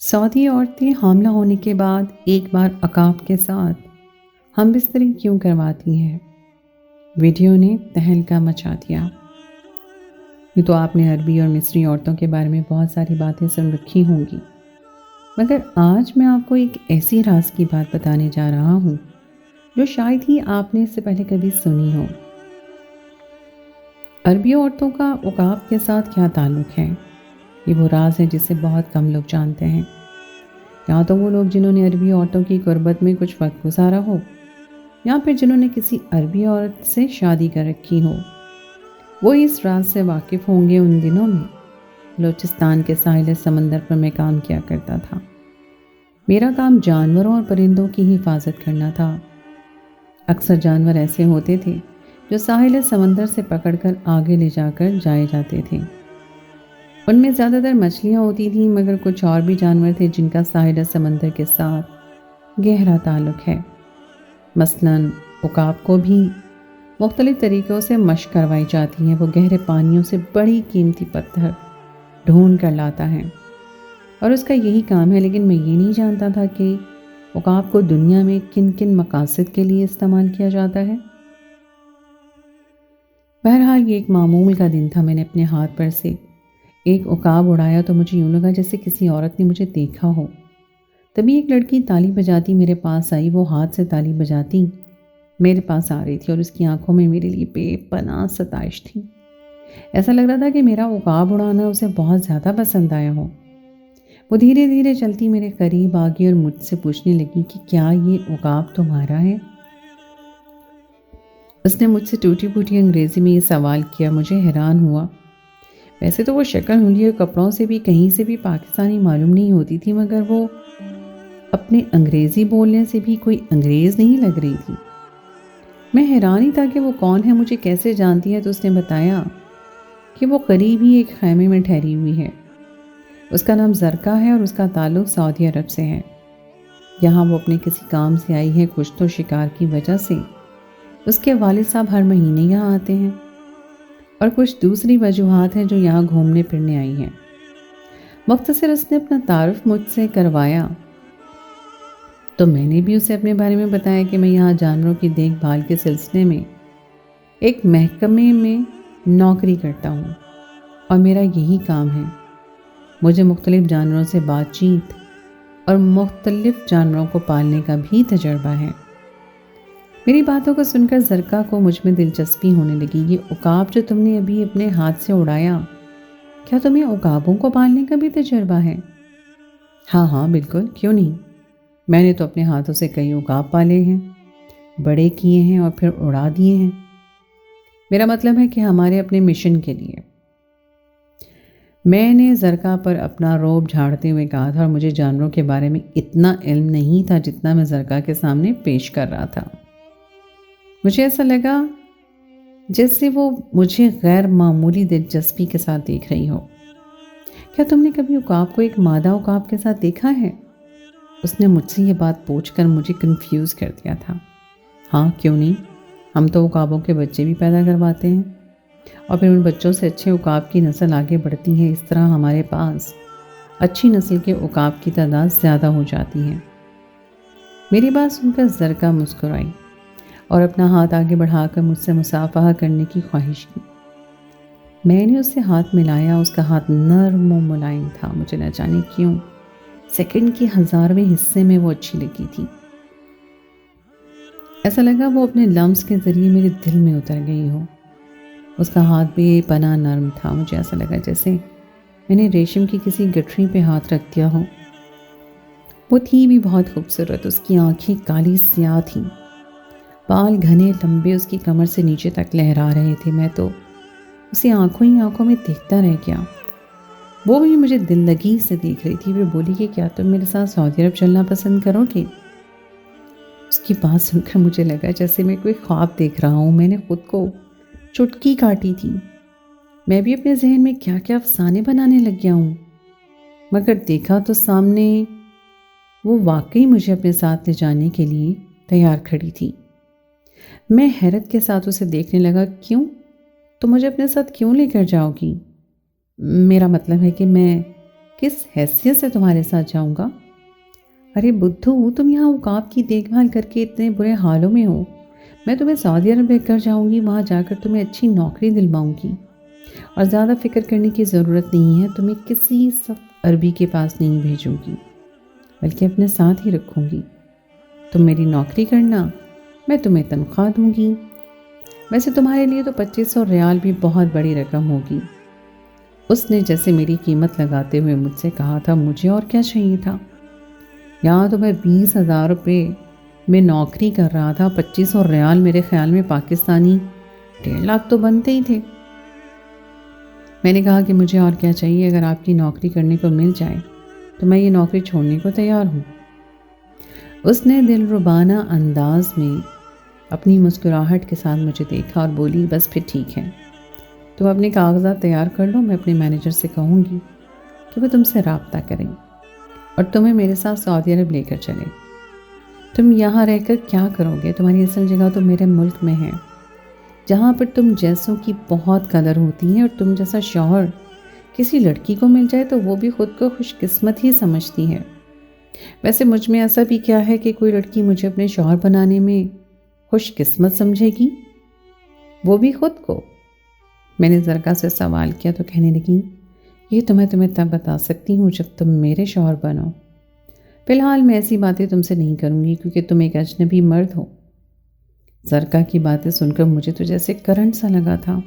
سعودی عورتیں حاملہ ہونے کے بعد ایک بار عقاب کے ساتھ ہم بستری کیوں کرواتی ہیں؟ ویڈیو نے تہلکہ مچا دیا۔ یہ تو آپ نے عربی اور مصری عورتوں کے بارے میں بہت ساری باتیں سن رکھی ہوں گی، مگر آج میں آپ کو ایک ایسی راز کی بات بتانے جا رہا ہوں جو شاید ہی آپ نے اس سے پہلے کبھی سنی ہو۔ عربی عورتوں کا عقاب کے ساتھ کیا تعلق ہے؟ یہ وہ راز ہے جسے بہت کم لوگ جانتے ہیں، یا تو وہ لوگ جنہوں نے عربی عورتوں کی قربت میں کچھ وقت گزارا ہو، یا پھر جنہوں نے کسی عربی عورت سے شادی کر رکھی ہو۔ وہ اس راز سے واقف ہوں گے۔ ان دنوں میں بلوچستان کے ساحل سمندر پر میں کام کیا کرتا تھا۔ میرا کام جانوروں اور پرندوں کی حفاظت کرنا تھا۔ اکثر جانور ایسے ہوتے تھے جو ساحل سمندر سے پکڑ کر آگے لے جا کر جائے جاتے تھے۔ ان میں زیادہ تر مچھلیاں ہوتی تھیں، مگر کچھ اور بھی جانور تھے جن کا ساحل سمندر کے ساتھ گہرا تعلق ہے۔ مثلاً عقاب کو بھی مختلف طریقوں سے مشق کروائی جاتی ہے۔ وہ گہرے پانیوں سے بڑی قیمتی پتھر ڈھونڈ کر لاتا ہے اور اس کا یہی کام ہے، لیکن میں یہ نہیں جانتا تھا کہ عقاب کو دنیا میں کن کن مقاصد کے لیے استعمال کیا جاتا ہے۔ بہرحال یہ ایک معمول کا دن تھا۔ میں نے اپنے ہاتھ پر سے ایک عقاب اڑایا تو مجھے یوں لگا جیسے کسی عورت نے مجھے دیکھا ہو۔ تبھی ایک لڑکی تالی بجاتی میرے پاس آئی۔ وہ ہاتھ سے تالی بجاتی میرے پاس آ رہی تھی اور اس کی آنکھوں میں میرے لیے بے پناہ ستائش تھی۔ ایسا لگ رہا تھا کہ میرا عقاب اڑانا اسے بہت زیادہ پسند آیا ہو۔ وہ دھیرے دھیرے چلتی میرے قریب آ گئی اور مجھ سے پوچھنے لگی کہ کیا یہ عقاب تمہارا ہے؟ اس نے مجھ سے ٹوٹی پھوٹی انگریزی میں یہ سوال کیا۔ مجھے حیران ہوا۔ ویسے تو وہ شکل ہنڈی اور کپڑوں سے بھی کہیں سے بھی پاکستانی معلوم نہیں ہوتی تھی، مگر وہ اپنے انگریزی بولنے سے بھی کوئی انگریز نہیں لگ رہی تھی۔ میں حیران ہی تھا کہ وہ کون ہے، مجھے کیسے جانتی ہے۔ تو اس نے بتایا کہ وہ قریب ہی ایک خیمے میں ٹھہری ہوئی ہے۔ اس کا نام زرقا ہے اور اس کا تعلق سعودی عرب سے ہے۔ یہاں وہ اپنے کسی کام سے آئی ہے۔ کچھ تو شکار کی وجہ سے اس کے والد صاحب ہر مہینے یہاں آتے ہیں، اور کچھ دوسری وجوہات ہیں جو یہاں گھومنے پھرنے آئی ہیں۔ مختصر اس نے اپنا تعارف مجھ سے کروایا تو میں نے بھی اسے اپنے بارے میں بتایا کہ میں یہاں جانوروں کی دیکھ بھال کے سلسلے میں ایک محکمے میں نوکری کرتا ہوں اور میرا یہی کام ہے۔ مجھے مختلف جانوروں سے بات چیت اور مختلف جانوروں کو پالنے کا بھی تجربہ ہے۔ میری باتوں کو سن کر زرقا کو مجھ میں دلچسپی ہونے لگی۔ یہ عقاب جو تم نے ابھی اپنے ہاتھ سے اڑایا، کیا تمہیں عقابوں کو پالنے کا بھی تجربہ ہے؟ ہاں بالکل، کیوں نہیں؟ میں نے تو اپنے ہاتھوں سے کئی عقاب پالے ہیں، بڑے کیے ہیں اور پھر اڑا دیے ہیں۔ میرا مطلب ہے کہ ہمارے اپنے مشن کے لیے۔ میں نے زرقا پر اپنا روب جھاڑتے ہوئے کہا تھا، اور مجھے جانوروں کے بارے میں اتنا علم نہیں تھا جتنا میں زرقا کے سامنے پیش کر رہا تھا۔ مجھے ایسا لگا جیسے وہ مجھے غیر معمولی دلچسپی کے ساتھ دیکھ رہی ہو۔ کیا تم نے کبھی عقاب کو ایک مادہ عقاب کے ساتھ دیکھا ہے؟ اس نے مجھ سے یہ بات پوچھ کر مجھے کنفیوز کر دیا تھا۔ ہاں، کیوں نہیں؟ ہم تو عقابوں کے بچے بھی پیدا کرواتے ہیں، اور پھر ان بچوں سے اچھے عقاب کی نسل آگے بڑھتی ہے۔ اس طرح ہمارے پاس اچھی نسل کے عقاب کی تعداد زیادہ ہو جاتی ہے۔ میری بات سن کر زرقا مسکرائی اور اپنا ہاتھ آگے بڑھا کر مجھ سے مصافحہ کرنے کی خواہش کی۔ میں نے اس سے ہاتھ ملایا۔ اس کا ہاتھ نرم و ملائم تھا۔ مجھے نہ جانے کیوں سیکنڈ کے 1000ویں حصے میں وہ اچھی لگی تھی۔ ایسا لگا وہ اپنے لمس کے ذریعے میرے دل میں اتر گئی ہو۔ اس کا ہاتھ بے پناہ نرم تھا۔ مجھے ایسا لگا جیسے میں نے ریشم کی کسی گٹھری پہ ہاتھ رکھ دیا ہو۔ وہ تھی بھی بہت خوبصورت۔ اس کی آنکھیں کالی سیاہ تھیں، بال گھنے لمبے اس کی کمر سے نیچے تک لہرا رہے تھے۔ میں تو اسے آنکھوں ہی آنکھوں میں دیکھتا رہ گیا۔ وہ بھی مجھے دل لگی سے دیکھ رہی تھی۔ وہ بولی کہ کیا تم میرے ساتھ سعودی عرب چلنا پسند کرو گے؟ اس کی بات سن کر مجھے لگا جیسے میں کوئی خواب دیکھ رہا ہوں۔ میں نے خود کو چٹکی کاٹی تھی۔ میں بھی اپنے ذہن میں کیا کیا افسانے بنانے لگ گیا ہوں، مگر دیکھا تو سامنے وہ واقعی مجھے اپنے ساتھ لے جانے کے لیے تیار کھڑی تھی۔ میں حیرت کے ساتھ اسے دیکھنے لگا۔ کیوں؟ تو مجھے اپنے ساتھ کیوں لے کر جاؤ گی؟ میرا مطلب ہے کہ میں کس حیثیت سے تمہارے ساتھ جاؤں گا؟ ارے بدھو، تم یہاں اوقاف کی دیکھ بھال کر کے اتنے برے حالوں میں ہو، میں تمہیں سعودی عرب لے کر جاؤں گی، وہاں جا کر تمہیں اچھی نوکری دلواؤں گی، اور زیادہ فکر کرنے کی ضرورت نہیں ہے، تمہیں کسی سخت عربی کے پاس نہیں بھیجوں گی بلکہ اپنے ساتھ ہی رکھوں گی۔ تم میری نوکری کرنا، میں تمہیں تنخواہ دوں گی۔ ویسے تمہارے لیے تو 2500 ریال بھی بہت بڑی رقم ہوگی۔ اس نے جیسے میری قیمت لگاتے ہوئے مجھ سے کہا تھا، مجھے اور کیا چاہیے تھا؟ یہاں تو میں 20,000 روپے میں نوکری کر رہا تھا، 2500 ریال میرے خیال میں پاکستانی 1.5 لاکھ تو بنتے ہی تھے۔ میں نے کہا کہ مجھے اور کیا چاہیے، اگر آپ کی نوکری کرنے کو مل جائے تو میں یہ نوکری چھوڑنے کو تیار ہوں۔ اس نے دلربانہ انداز میں اپنی مسکراہٹ کے ساتھ مجھے دیکھا اور بولی، بس پھر ٹھیک ہے، تم اپنے کاغذات تیار کر لو، میں اپنے مینیجر سے کہوں گی کہ وہ تم سے رابطہ کریں اور تمہیں میرے ساتھ سعودی عرب لے کر چلے۔ تم یہاں رہ کر کیا کرو گے؟ تمہاری اصل جگہ تو میرے ملک میں ہے، جہاں پر تم جیسوں کی بہت قدر ہوتی ہے، اور تم جیسا شوہر کسی لڑکی کو مل جائے تو وہ بھی خود کو خوش قسمت ہی سمجھتی ہے۔ ویسے مجھ میں ایسا بھی کیا ہے کہ کوئی لڑکی مجھے اپنے شوہر بنانے میں خوش قسمت سمجھے گی، وہ بھی خود کو؟ میں نے زرکا سے سوال کیا تو کہنے لگی، یہ تمہیں تب بتا سکتی ہوں جب تم میرے شوہر بنو، فی الحال میں ایسی باتیں تم سے نہیں کروں گی کیونکہ تم ایک اجنبی مرد ہو۔ زرکا کی باتیں سن کر مجھے تو جیسے کرنٹ سا لگا تھا۔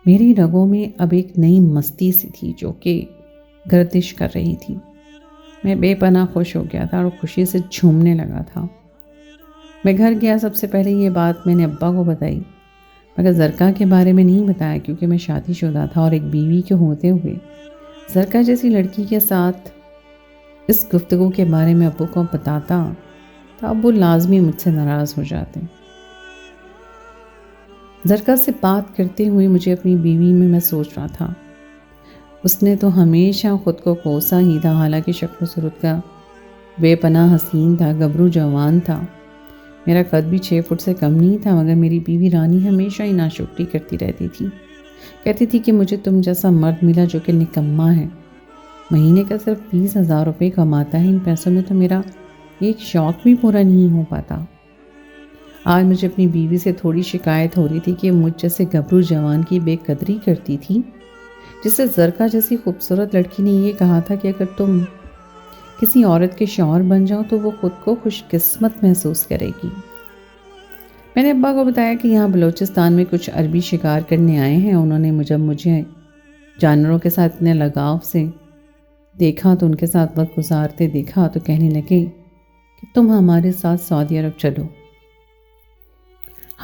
میری رگوں میں اب ایک نئی مستی سی تھی جو کہ گردش کر رہی تھی۔ میں بے پناہ خوش ہو گیا تھا اور خوشی سے جھومنے لگا تھا۔ میں گھر گیا، سب سے پہلے یہ بات میں نے ابا کو بتائی، مگر زرکا کے بارے میں نہیں بتایا کیونکہ میں شادی شدہ تھا، اور ایک بیوی کے ہوتے ہوئے زرکا جیسی لڑکی کے ساتھ اس گفتگو کے بارے میں ابو کو بتاتا تو ابو لازمی مجھ سے ناراض ہو جاتے۔ زرکا سے بات کرتے ہوئے مجھے اپنی بیوی میں سوچ رہا تھا۔ اس نے تو ہمیشہ خود کو کوسا ہی تھا، حالانکہ شکل و صورت کا بے پناہ حسین تھا، گبرو جوان تھا۔ میرا قد بھی 6 فٹ سے کم نہیں تھا، مگر میری بیوی رانی ہمیشہ ہی ناشکری کرتی رہتی تھی، کہتی تھی کہ مجھے تم جیسا مرد ملا جو کہ نکما ہے، مہینے کا صرف 20,000 روپے کماتا ہے، ان پیسوں میں تو میرا ایک شوق بھی پورا نہیں ہو پاتا۔ آج مجھے اپنی بیوی سے تھوڑی شکایت ہو رہی تھی کہ مجھ جیسے گبرو جوان کی بے قدری کرتی تھی، جس سے زرکا جیسی خوبصورت لڑکی نے یہ کہا تھا کہ اگر تم کسی عورت کے شوہر بن جاؤ تو وہ خود کو خوش قسمت محسوس کرے گی۔ میں نے ابا کو بتایا کہ یہاں بلوچستان میں کچھ عربی شکار کرنے آئے ہیں، انہوں نے مجھے جانوروں کے ساتھ اتنے لگاؤ سے دیکھا تو ان کے ساتھ وقت گزارتے دیکھا تو کہنے لگے کہ تم ہمارے ساتھ سعودی عرب چلو،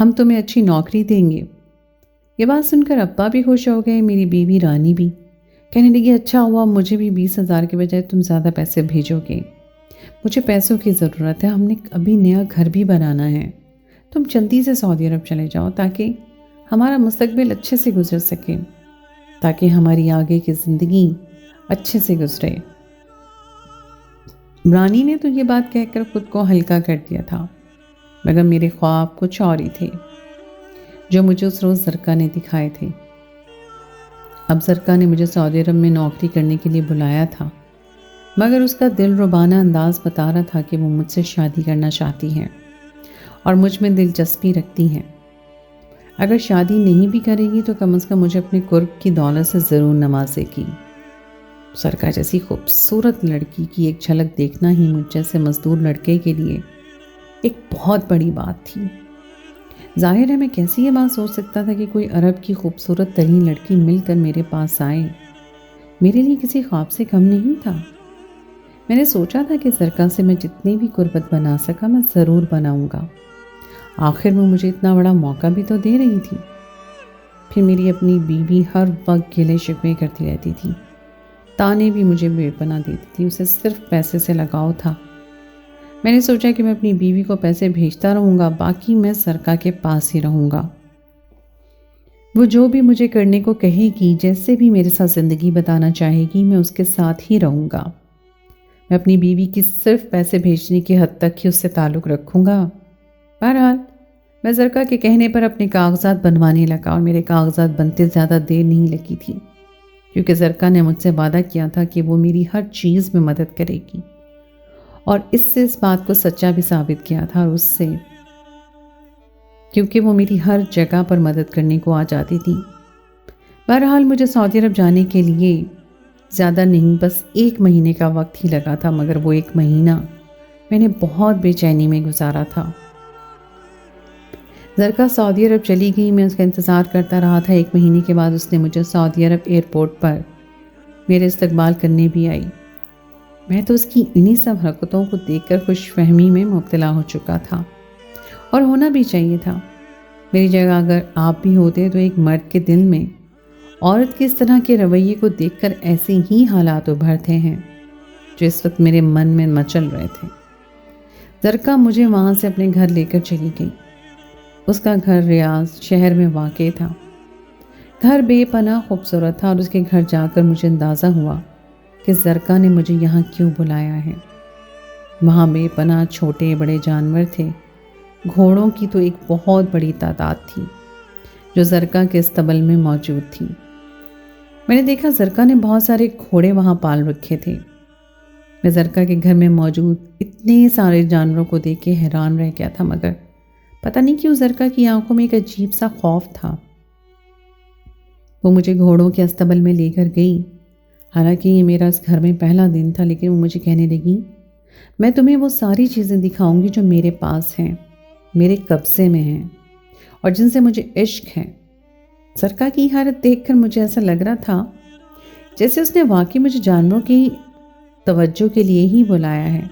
ہم تمہیں اچھی نوکری دیں گے۔ یہ بات سن کر ابا بھی خوش ہو گئے، میری بیوی رانی بھی کہنے لگی، اچھا ہوا، مجھے بھی 20,000 کے بجائے تم زیادہ پیسے بھیجو گے، مجھے پیسوں کی ضرورت ہے، ہم نے ابھی نیا گھر بھی بنانا ہے، تم جلدی سے سعودی عرب چلے جاؤ تاکہ ہمارا مستقبل اچھے سے گزر سکے، تاکہ ہماری آگے کی زندگی اچھے سے گزرے۔ رانی نے تو یہ بات کہہ کر خود کو ہلکا کر دیا تھا، مگر میرے خواب کچھ اور ہی تھے جو مجھے اس روز زرکا نے دکھائے تھے۔ اب زرکا نے مجھے سعودی عرب میں نوکری کرنے کے لیے بلایا تھا، مگر اس کا دل ربانہ انداز بتا رہا تھا کہ وہ مجھ سے شادی کرنا چاہتی ہے اور مجھ میں دلچسپی رکھتی ہے۔ اگر شادی نہیں بھی کرے گی تو کم از کم مجھے اپنے قرب کی دولت سے ضرور نوازے گی۔ زرکا جیسی خوبصورت لڑکی کی ایک جھلک دیکھنا ہی مجھ جیسے مزدور لڑکے کے لیے ایک بہت بڑی بات تھی۔ ظاہر ہے میں کیسی یہ بات سوچ سکتا تھا کہ کوئی عرب کی خوبصورت ترین لڑکی مل کر میرے پاس آئے، میرے لیے کسی خواب سے کم نہیں تھا۔ میں نے سوچا تھا کہ زرکا سے میں جتنی بھی قربت بنا سکا میں ضرور بناؤں گا، آخر وہ مجھے اتنا بڑا موقع بھی تو دے رہی تھی۔ پھر میری اپنی بیوی ہر وقت گلے شکوے کرتی رہتی تھی، تانے بھی مجھے بے پناہ دیتی تھی، اسے صرف پیسے سے لگاؤ تھا۔ میں نے سوچا کہ میں اپنی بیوی کو پیسے بھیجتا رہوں گا، باقی میں زرکا کے پاس ہی رہوں گا، وہ جو بھی مجھے کرنے کو کہے گی، جیسے بھی میرے ساتھ زندگی بتانا چاہے گی، میں اس کے ساتھ ہی رہوں گا۔ میں اپنی بیوی کی صرف پیسے بھیجنے کی حد تک ہی اس سے تعلق رکھوں گا۔ بہرحال میں زرکا کے کہنے پر اپنے کاغذات بنوانے لگا اور میرے کاغذات بنتے زیادہ دیر نہیں لگی تھی۔ کیونکہ زرکا نے مجھ سے وعدہ کیا تھا کہ وہ میری ہر چیز میں مدد کرے گی، اور اس سے اس بات کو سچا بھی ثابت کیا تھا، اور اس سے کیونکہ وہ میری ہر جگہ پر مدد کرنے کو آ جاتی تھی۔ بہرحال مجھے سعودی عرب جانے کے لیے زیادہ نہیں، بس 1 مہینے کا وقت ہی لگا تھا، مگر وہ 1 مہینہ میں نے بہت بے چینی میں گزارا تھا۔ زرکا سعودی عرب چلی گئی، میں اس کا انتظار کرتا رہا تھا۔ 1 مہینے کے بعد اس نے مجھے سعودی عرب ایئرپورٹ پر میرے استقبال کرنے بھی آئی۔ میں تو اس کی انہی سب حرکتوں کو دیکھ کر خوش فہمی میں مبتلا ہو چکا تھا، اور ہونا بھی چاہیے تھا۔ میری جگہ اگر آپ بھی ہوتے تو ایک مرد کے دل میں عورت کے اس طرح کے رویے کو دیکھ کر ایسے ہی حالات ابھرتے ہیں جو اس وقت میرے من میں مچل رہے تھے۔ زرکا مجھے وہاں سے اپنے گھر لے کر چلی گئی۔ اس کا گھر ریاض شہر میں واقع تھا۔ گھر بے پناہ خوبصورت تھا، اور اس کے گھر جا کر مجھے اندازہ ہوا کہ زرکا نے مجھے یہاں کیوں بلایا ہے۔ وہاں بے پناہ چھوٹے بڑے جانور تھے۔ گھوڑوں کی تو ایک بہت بڑی تعداد تھی جو زرکا کے استبل میں موجود تھی۔ میں نے دیکھا زرکا نے بہت سارے گھوڑے وہاں پال رکھے تھے۔ میں زرکا کے گھر میں موجود اتنے سارے جانوروں کو دیکھ کے حیران رہ گیا تھا، مگر پتہ نہیں کیوں زرکا کی آنکھوں میں ایک عجیب سا خوف تھا۔ وہ مجھے گھوڑوں کے استبل میں لے کر گئی۔ حالانکہ یہ میرا اس گھر میں پہلا دن تھا، لیکن وہ مجھے کہنے لگی، میں تمہیں وہ ساری چیزیں دکھاؤں گی جو میرے پاس ہیں، میرے قبضے میں ہیں، اور جن سے مجھے عشق ہے۔ زرکا کی حالت دیکھ کر مجھے ایسا لگ رہا تھا جیسے اس نے واقعی مجھے جانوروں کی توجہ کے لیے ہی بلایا ہے۔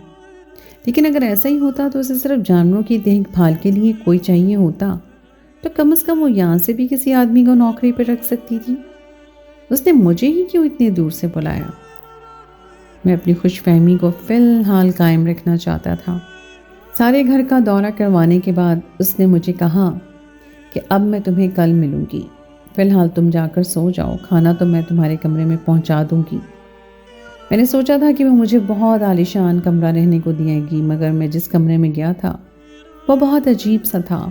لیکن اگر ایسا ہی ہوتا تو اسے صرف جانوروں کی دیکھ بھال کے لیے کوئی چاہیے ہوتا تو کم از کم وہ یہاں سے بھی کسی آدمی کو نوکری پر رکھ سکتی تھی۔ اس نے مجھے ہی کیوں اتنی دور سے بلایا؟ میں اپنی خوش فہمی کو فی الحال قائم رکھنا چاہتا تھا۔ سارے گھر کا دورہ کروانے کے بعد اس نے مجھے کہا کہ اب میں تمہیں کل ملوں گی، فی الحال تم جا کر سو جاؤ، کھانا تو میں تمہارے کمرے میں پہنچا دوں گی۔ میں نے سوچا تھا کہ وہ مجھے بہت عالیشان کمرہ رہنے کو دے گی، مگر میں جس کمرے میں گیا تھا وہ بہت عجیب سا تھا۔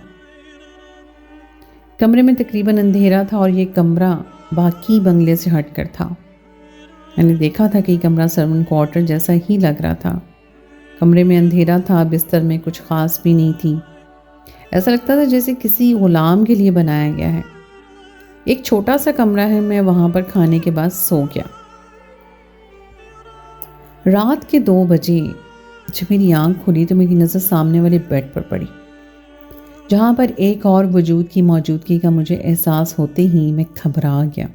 کمرے میں تقریباً اندھیرا تھا، اور یہ کمرہ باقی بنگلے سے ہٹ کر تھا۔ میں نے دیکھا تھا کہ یہ کمرہ سرونٹ کوارٹر جیسا ہی لگ رہا تھا۔ کمرے میں اندھیرا تھا، بستر میں کچھ خاص بھی نہیں تھی۔ ایسا لگتا تھا جیسے کسی غلام کے لیے بنایا گیا ہے۔ ایک چھوٹا سا کمرہ ہے، میں وہاں پر کھانے کے بعد سو گیا۔ رات کے 2 بجے جب میری آنکھ کھلی تو میری نظر سامنے والے بیڈ پر پڑی، جہاں پر ایک اور وجود کی موجودگی کا مجھے احساس ہوتے ہی میں گھبرا گیا۔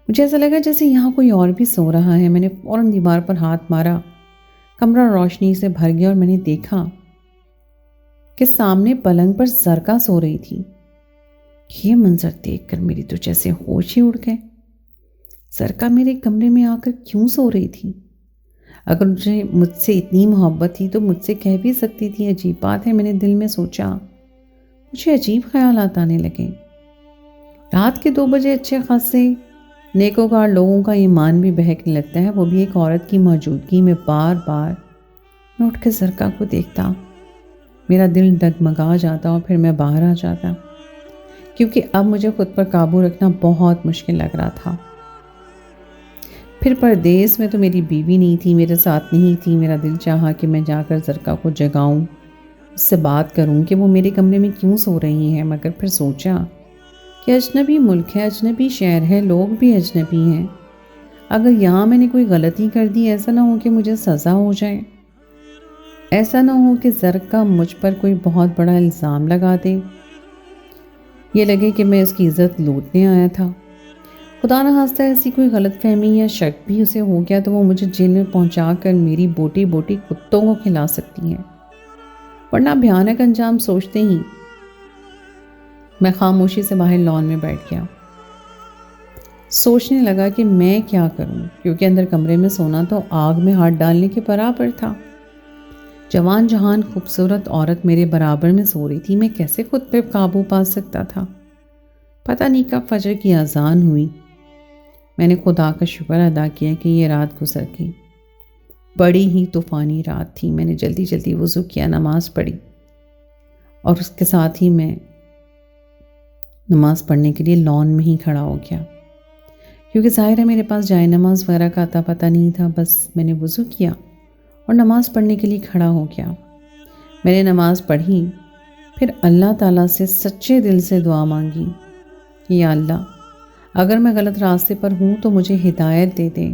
مجھے ایسا لگا جیسے یہاں کوئی اور بھی سو رہا ہے۔ میں نے فوراً دیوار پر ہاتھ مارا، کمرہ روشنی سے بھر گیا، اور میں نے دیکھا کہ سامنے پلنگ پر زرکا سو رہی تھی۔ یہ منظر دیکھ کر میری تو جیسے ہوش ہی اڑ گئے۔ زرکا میرے کمرے میں آ کر کیوں سو رہی تھی؟ اگر مجھ سے اتنی محبت تھی تو مجھ سے کہہ بھی سکتی تھی۔ عجیب بات ہے، میں نے دل میں سوچا۔ مجھے عجیب خیالات آنے لگے۔ رات کے 2 بجے اچھے خاصے نیکوکار لوگوں کا ایمان بھی بہکنے لگتا ہے، وہ بھی ایک عورت کی موجودگی میں۔ بار بار میں اٹھ کے زرکا کو دیکھتا، میرا دل ڈگمگا جاتا، اور پھر میں باہر آ جاتا، کیونکہ اب مجھے خود پر قابو رکھنا بہت مشکل لگ رہا تھا۔ پھر پردیس میں تو میری بیوی نہیں تھی، میرے ساتھ نہیں تھی۔ میرا دل چاہا کہ میں جا کر زرکا کو جگاؤں، اس سے بات کروں کہ وہ میرے کمرے میں کیوں سو رہی ہے، مگر پھر سوچا کہ اجنبی ملک ہے، اجنبی شہر ہے، لوگ بھی اجنبی ہیں۔ اگر یہاں میں نے کوئی غلطی کر دی، ایسا نہ ہو کہ مجھے سزا ہو جائے، ایسا نہ ہو کہ زرکا مجھ پر کوئی بہت بڑا الزام لگا دے، یہ لگے کہ میں اس کی عزت لوٹنے آیا تھا۔ خدا نہ خواستہ ایسی کوئی غلط فہمی یا شک بھی اسے ہو گیا تو وہ مجھے جیل میں پہنچا کر میری بوٹی بوٹی کتوں کو کھلا سکتی ہیں۔ ورنہ بھیانک انجام سوچتے ہی میں خاموشی سے باہر لان میں بیٹھ گیا۔ سوچنے لگا کہ میں کیا کروں، کیونکہ اندر کمرے میں سونا تو آگ میں ہاتھ ڈالنے کے برابر تھا۔ جوان جہان خوبصورت عورت میرے برابر میں سو رہی تھی، میں کیسے خود پہ قابو پا سکتا تھا؟ پتہ نہیں کب فجر کی اذان ہوئی۔ میں نے خدا کا شکر ادا کیا کہ یہ رات گزر گئی۔ بڑی ہی طوفانی رات تھی۔ میں نے جلدی جلدی وضو کیا، نماز پڑھی، اور اس کے ساتھ ہی میں نماز پڑھنے کے لیے لان میں ہی کھڑا ہو گیا۔ کیونکہ ظاہر ہے میرے پاس جائے نماز وغیرہ کا اتا پتہ نہیں تھا۔ بس میں نے وضو کیا اور نماز پڑھنے کے لیے کھڑا ہو گیا۔ میں نے نماز پڑھی، پھر اللہ تعالیٰ سے سچے دل سے دعا مانگی، یا اللہ اگر میں غلط راستے پر ہوں تو مجھے ہدایت دے دے،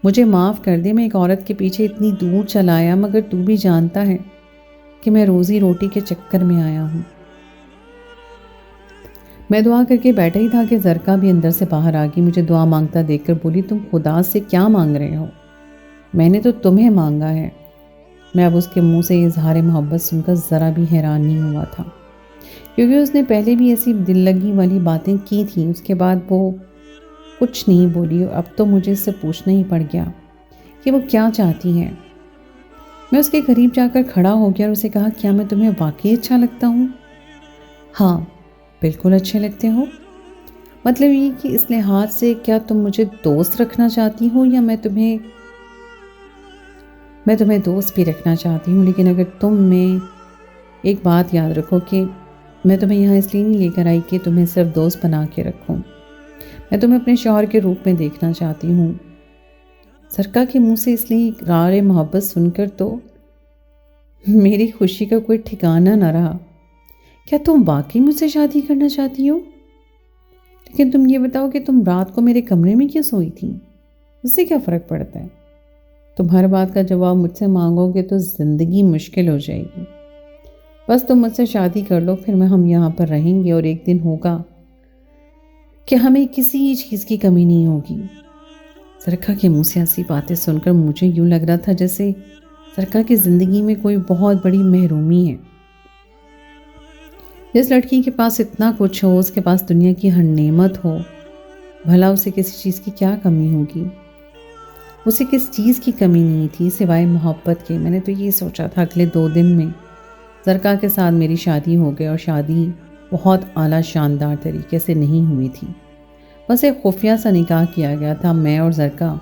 مجھے معاف کر دے۔ میں ایک عورت کے پیچھے اتنی دور چلا آیا، مگر تو بھی جانتا ہے کہ میں روزی روٹی کے چکر میں آیا ہوں۔ میں دعا کر کے بیٹھا ہی تھا کہ زرکا بھی اندر سے باہر آ گئی۔ مجھے دعا مانگتا دیکھ کر بولی، تم خدا سے کیا مانگ رہے ہو؟ میں نے تو تمہیں مانگا ہے۔ میں اب اس کے منہ سے اظہار محبت سن کر ذرا بھی حیران نہیں ہوا تھا، کیونکہ اس نے پہلے بھی ایسی دل لگی والی باتیں کی تھیں۔ اس کے بعد وہ کچھ نہیں بولی، اور اب تو مجھے اس سے پوچھنا ہی پڑ گیا کہ وہ کیا چاہتی ہے۔ میں اس کے قریب جا کر کھڑا ہو گیا اور اسے کہا، کیا میں تمہیں واقعی اچھا لگتا ہوں؟ ہاں بالکل اچھے لگتے ہو۔ مطلب یہ کہ اس لحاظ سے کیا تم مجھے دوست رکھنا چاہتی ہو، یا میں تمہیں دوست بھی رکھنا چاہتی ہوں، لیکن اگر تم میں ایک بات یاد رکھو کہ میں تمہیں یہاں اس لیے نہیں لے کر آئی کہ تمہیں صرف دوست بنا کے رکھوں، میں تمہیں اپنے شوہر کے روپ میں دیکھنا چاہتی ہوں۔ زرکا کے منہ سے اس لیے اقرار محبت سن کر تو میری خوشی کا کوئی ٹھکانہ نہ رہا۔ کیا تم واقعی مجھ سے شادی کرنا چاہتی ہو؟ لیکن تم یہ بتاؤ کہ تم رات کو میرے کمرے میں کیوں سوئی تھی؟ اس سے کیا فرق پڑتا ہے؟ تم ہر بات کا جواب مجھ سے مانگو گے تو زندگی مشکل ہو جائے گی۔ بس تم مجھ سے شادی کر لو، پھر ہم یہاں پر رہیں گے، اور ایک دن ہوگا کہ ہمیں کسی چیز کی کمی نہیں ہوگی۔ زرکا کے منہ سے ایسی باتیں سن کر مجھے یوں لگ رہا تھا جیسے زرکا کی زندگی میں کوئی بہت بڑی محرومی ہے۔ جس لڑکی کے پاس اتنا کچھ ہو، اس کے پاس دنیا کی ہر نعمت ہو، بھلا اسے کسی چیز کی کیا کمی ہوگی؟ اسے کس چیز کی کمی نہیں تھی سوائے محبت کے۔ میں نے تو یہ سوچا تھا اگلے 2 دن میں زرکا کے ساتھ میری شادی ہو گئی، اور شادی بہت اعلیٰ شاندار طریقے سے نہیں ہوئی تھی، بس ایک خفیہ سا نکاح کیا گیا تھا۔ میں اور زرکا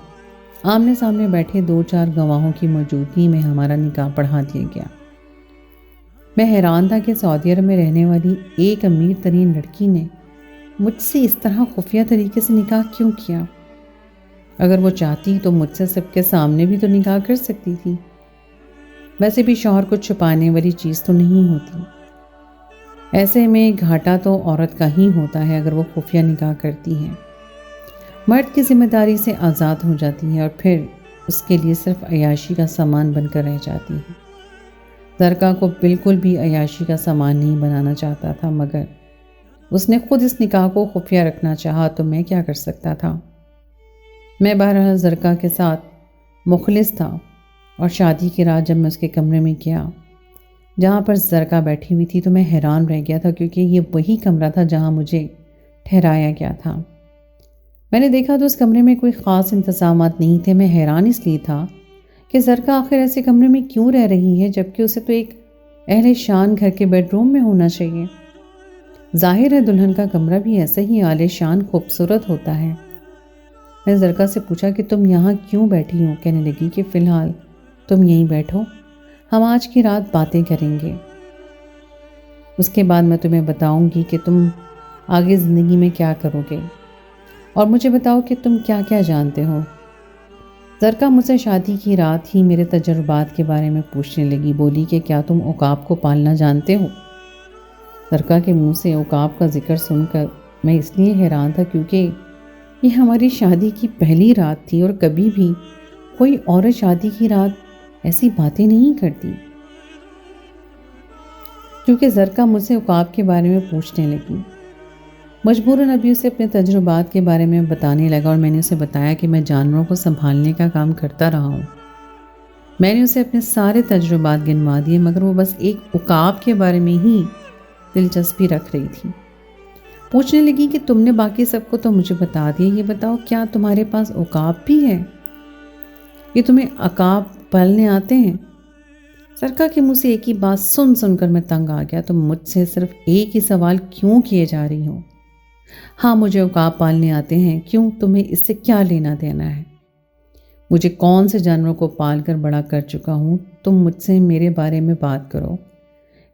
آمنے سامنے بیٹھے 2-4 گواہوں کی موجودگی میں ہمارا نکاح پڑھا دیا گیا۔ میں حیران تھا کہ سعودی عرب میں رہنے والی ایک امیر ترین لڑکی نے مجھ سے اس طرح خفیہ طریقے سے نکاح کیوں کیا؟ اگر وہ چاہتی تو مجھ سے سب کے سامنے بھی تو نکاح کر سکتی تھی۔ ویسے بھی شوہر کو چھپانے والی چیز تو نہیں ہوتی۔ ایسے میں گھاٹا تو عورت کا ہی ہوتا ہے اگر وہ خفیہ نکاح کرتی ہے۔ مرد کی ذمہ داری سے آزاد ہو جاتی ہے اور پھر اس کے لیے صرف عیاشی کا سامان بن کر رہ جاتی ہے۔ زرکا کو بالکل بھی عیاشی کا سامان نہیں بنانا چاہتا تھا، مگر اس نے خود اس نکاح کو خفیہ رکھنا چاہا تو میں کیا کر سکتا تھا؟ میں بہرحال زرکا کے ساتھ مخلص تھا، اور شادی کی رات جب میں اس کے کمرے میں گیا جہاں پر زرکا بیٹھی ہوئی تھی تو میں حیران رہ گیا تھا، کیونکہ یہ وہی کمرہ تھا جہاں مجھے ٹھہرایا گیا تھا۔ میں نے دیکھا تو اس کمرے میں کوئی خاص انتظامات نہیں تھے۔ میں حیران اس لیے تھا کہ زرکا آخر ایسے کمرے میں کیوں رہ رہی ہے، جبکہ اسے تو ایک اہل شان گھر کے بیڈ روم میں ہونا چاہیے۔ ظاہر ہے دلہن کا کمرہ بھی ایسے ہی عالی شان خوبصورت ہوتا ہے۔ میں زرکا سے پوچھا کہ تم یہاں کیوں بیٹھی ہو؟ کہنے لگی کہ فی الحال تم یہیں بیٹھو، ہم آج کی رات باتیں کریں گے، اس کے بعد میں تمہیں بتاؤں گی کہ تم آگے زندگی میں کیا کرو گے، اور مجھے بتاؤ کہ تم کیا کیا جانتے ہو۔ زرکا مجھ سے شادی کی رات ہی میرے تجربات کے بارے میں پوچھنے لگی، بولی کہ کیا تم عقاب کو پالنا جانتے ہو؟ زرکا کے منہ سے عقاب کا ذکر سن کر میں اس لیے حیران تھا کیونکہ یہ ہماری شادی کی پہلی رات تھی، اور کبھی بھی کوئی عورت شادی کی رات ایسی باتیں نہیں کرتی۔ کیونکہ زرکا مجھ سے عقاب کے بارے میں پوچھنے لگی، مجبوراً ابھی اسے اپنے تجربات کے بارے میں بتانے لگا، اور میں نے اسے بتایا کہ میں جانوروں کو سنبھالنے کا کام کرتا رہا ہوں۔ میں نے اسے اپنے سارے تجربات گنوا دیے، مگر وہ بس ایک عقاب کے بارے میں ہی دلچسپی رکھ رہی تھی۔ پوچھنے لگی کہ تم نے باقی سب کو تو مجھے بتا دیا، یہ بتاؤ کیا تمہارے پاس عقاب بھی ہے؟ یہ تمہیں عقاب پالنے آتے ہیں؟ زرکا کے منہ سے ایک ہی بات سن سن کر میں تنگ آ گیا۔ تم مجھ سے صرف ایک ہی سوال کیوں کیے جا رہی ہو؟ ہاں مجھے عقاب پالنے آتے ہیں۔ کیوں؟ تمہیں اس سے کیا لینا دینا ہے؟ مجھے کون سے جانوروں کو پال کر بڑا کر چکا ہوں؟ تم مجھ سے میرے بارے میں بات کرو۔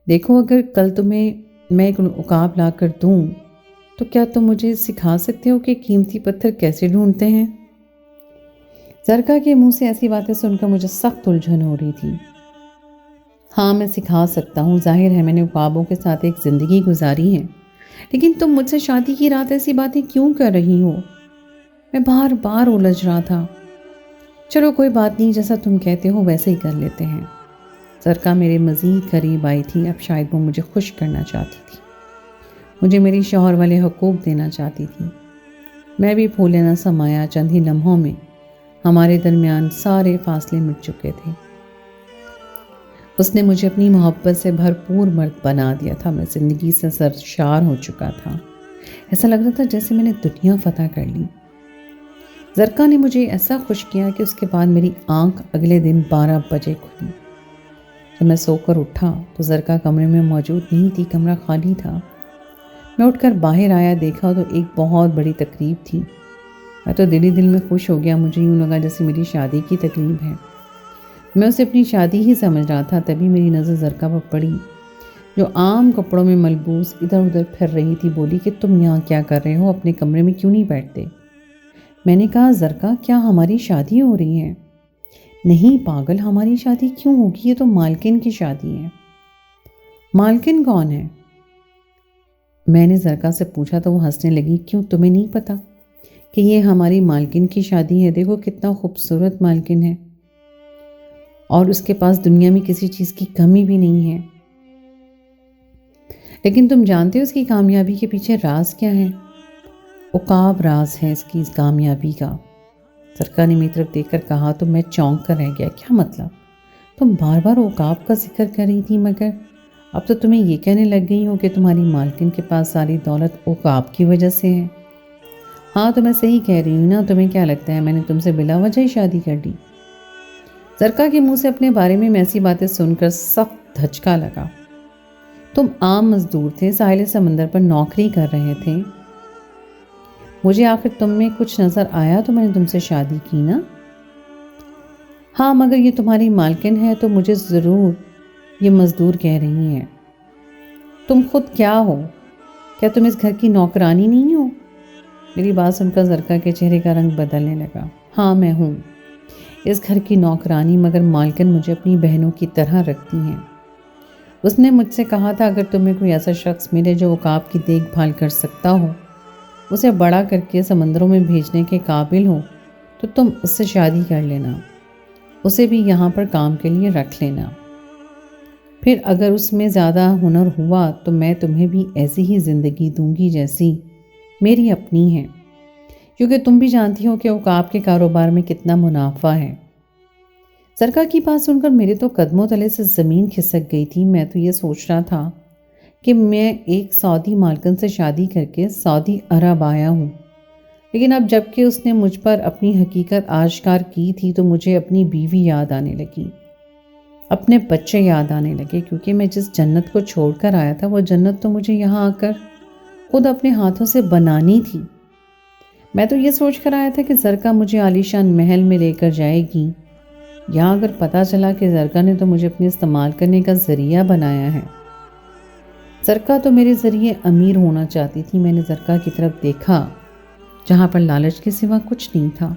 دیکھو اگر کل تمہیں میں ایک عقاب لا کر دوں تو کیا تم مجھے سکھا سکتے ہو کہ قیمتی پتھر کیسے ڈھونڈتے ہیں؟ زرکا کے منہ سے ایسی باتیں سن کر مجھے سخت الجھن ہو رہی تھی۔ ہاں میں سکھا سکتا ہوں، ظاہر ہے میں نے خوابوں کے ساتھ ایک زندگی گزاری ہے، لیکن تم مجھ سے شادی کی رات ایسی باتیں کیوں کر رہی ہو؟ میں بار بار الجھ رہا تھا۔ چلو کوئی بات نہیں، جیسا تم کہتے ہو ویسے ہی کر لیتے ہیں۔ زرکا میرے مزید قریب آئی تھی، اب شاید وہ مجھے خوش کرنا چاہتی تھی، مجھے میری شوہر والے حقوق دینا چاہتی تھی۔ میں بھی پھولے نہ سمایا، چند ہی لمحوں میں ہمارے درمیان سارے فاصلے مٹ چکے تھے۔ اس نے مجھے اپنی محبت سے بھرپور مرد بنا دیا تھا، میں زندگی سے سرشار ہو چکا تھا، ایسا لگ رہا تھا جیسے میں نے دنیا فتح کر لی۔ زرکا نے مجھے ایسا خوش کیا کہ اس کے بعد میری آنکھ اگلے دن 12 بجے کھلی۔ جب میں سو کر اٹھا تو زرکا کمرے میں موجود نہیں تھی، کمرہ خالی تھا۔ میں اٹھ کر باہر آیا، دیکھا تو ایک بہت بڑی تقریب تھی۔ میں تو دل ہی دل میں خوش ہو گیا، مجھے یوں لگا جیسے میری شادی کی تقریب ہے۔ میں اسے اپنی شادی ہی سمجھ رہا تھا، تبھی میری نظر زرکا پر پڑی جو عام کپڑوں میں ملبوس ادھر ادھر پھر رہی تھی۔ بولی کہ تم یہاں کیا کر رہے ہو، اپنے کمرے میں کیوں نہیں بیٹھتے؟ میں نے کہا زرکا کیا ہماری شادی ہو رہی ہے؟ نہیں پاگل، ہماری شادی کیوں ہوگی، یہ تو مالکن کی شادی ہے۔ مالکن کون ہے؟ میں نے زرکا سے پوچھا تو وہ ہنسنے لگی۔ کیوں تمہیں نہیں پتا کہ یہ ہماری مالکن کی شادی ہے؟ دیکھو کتنا خوبصورت مالکن ہے، اور اس کے پاس دنیا میں کسی چیز کی کمی بھی نہیں ہے۔ لیکن تم جانتے ہو اس کی کامیابی کے پیچھے راز کیا ہے؟ عقاب راز ہے اس کی کامیابی کا۔ زرکا نے میری طرف دیکھ کر کہا تو میں چونک کر رہ گیا۔ کیا مطلب؟ تم بار بار عقاب کا ذکر کر رہی تھی، مگر اب تو تمہیں یہ کہنے لگ گئی ہو کہ تمہاری مالکن کے پاس ساری دولت عقاب کی وجہ سے ہے۔ ہاں تو میں صحیح کہہ رہی ہوں نا، تمہیں کیا لگتا ہے میں نے تم سے بلا وجہ ہی شادی کر لی؟ زرکا کے منہ سے اپنے بارے میں ایسی باتیں سن کر سخت دھچکا لگا۔ تم عام مزدور تھے، ساحل سمندر پر نوکری کر رہے تھے، مجھے آخر تم میں کچھ نظر آیا تو میں نے تم سے شادی کی نا۔ ہاں مگر یہ تمہاری مالکن ہے تو مجھے ضرور یہ مزدور کہہ رہی ہیں۔ تم خود کیا ہو؟ کیا تم اس گھر کی نوکرانی نہیں ہو؟ میری بات سن کر زرکا کے چہرے کا رنگ بدلنے لگا۔ ہاں میں ہوں اس گھر کی نوکرانی، مگر مالکن مجھے اپنی بہنوں کی طرح رکھتی ہیں۔ اس نے مجھ سے کہا تھا اگر تمہیں کوئی ایسا شخص ملے جو عقاب کی دیکھ بھال کر سکتا ہو، اسے بڑا کر کے سمندروں میں بھیجنے کے قابل ہو، تو تم اس سے شادی کر لینا، اسے بھی یہاں پر کام کے لیے رکھ لینا۔ پھر اگر اس میں زیادہ ہنر ہوا تو میں تمہیں بھی ایسی ہی زندگی دوں گی جیسی میری اپنی ہے، کیونکہ تم بھی جانتی ہو کہ عقاب کے کاروبار میں کتنا منافع ہے۔ زرکا کی بات سن کر میرے تو قدموں تلے سے زمین کھسک گئی تھی۔ میں تو یہ سوچ رہا تھا کہ میں ایک سعودی مالکن سے شادی کر کے سعودی عرب آیا ہوں، لیکن اب جب کہ اس نے مجھ پر اپنی حقیقت آشکار کی تھی تو مجھے اپنی بیوی یاد آنے لگی، اپنے بچے یاد آنے لگے، کیونکہ میں جس جنت کو چھوڑ کر آیا تھا وہ جنت تو مجھے یہاں آ کر خود اپنے ہاتھوں سے بنانی تھی۔ میں تو یہ سوچ کر آیا تھا کہ زرکا مجھے عالیشان محل میں لے کر جائے گی، یہاں اگر پتہ چلا کہ زرکا نے تو مجھے اپنے استعمال کرنے کا ذریعہ بنایا ہے۔ زرکا تو میرے ذریعے امیر ہونا چاہتی تھی۔ میں نے زرکا کی طرف دیکھا جہاں پر لالچ کے سوا کچھ نہیں تھا۔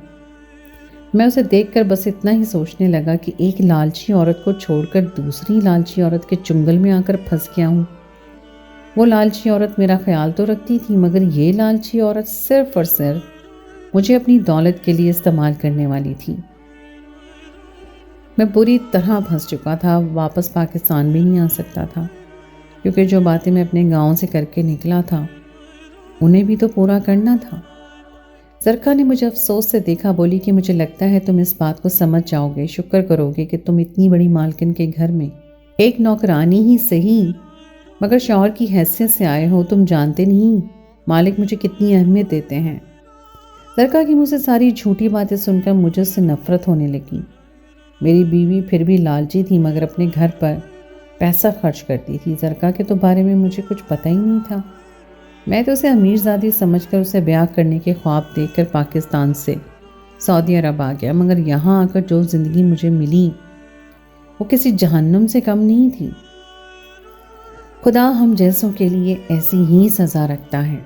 میں اسے دیکھ کر بس اتنا ہی سوچنے لگا کہ ایک لالچی عورت کو چھوڑ کر دوسری لالچی عورت کے چنگل میں آ کر پھنس گیا ہوں۔ وہ لالچی عورت میرا خیال تو رکھتی تھی، مگر یہ لالچی عورت صرف اور صرف مجھے اپنی دولت کے لیے استعمال کرنے والی تھی۔ میں بری طرح پھنس چکا تھا، واپس پاکستان بھی نہیں آ سکتا تھا، کیونکہ جو باتیں میں اپنے گاؤں سے کر کے نکلا تھا انہیں بھی تو پورا کرنا تھا۔ زرکا نے مجھے افسوس سے دیکھا، بولی کہ مجھے لگتا ہے تم اس بات کو سمجھ جاؤ گے، شکر کرو گے کہ تم اتنی بڑی مالکن کے گھر میں ایک نوکرانی ہی صحیح مگر شوہر کی حیثیت سے آئے ہو۔ تم جانتے نہیں مالک مجھے کتنی اہمیت دیتے ہیں۔ زرکا کی منہ سے ساری جھوٹی باتیں سن کر مجھے اس سے نفرت ہونے لگی۔ میری بیوی پھر بھی لالچی تھی، مگر اپنے گھر پر پیسہ خرچ کرتی تھی۔ زرکا کے تو بارے میں مجھے کچھ پتہ ہی نہیں تھا۔ میں تو اسے امیر زادی سمجھ کر اسے بیاہ کرنے کے خواب دیکھ کر پاکستان سے سعودی عرب آ گیا، مگر یہاں آ کر جو زندگی مجھے ملی وہ کسی جہنم سے کم نہیں تھی۔ خدا ہم جیسوں کے لیے ایسی ہی سزا رکھتا ہے۔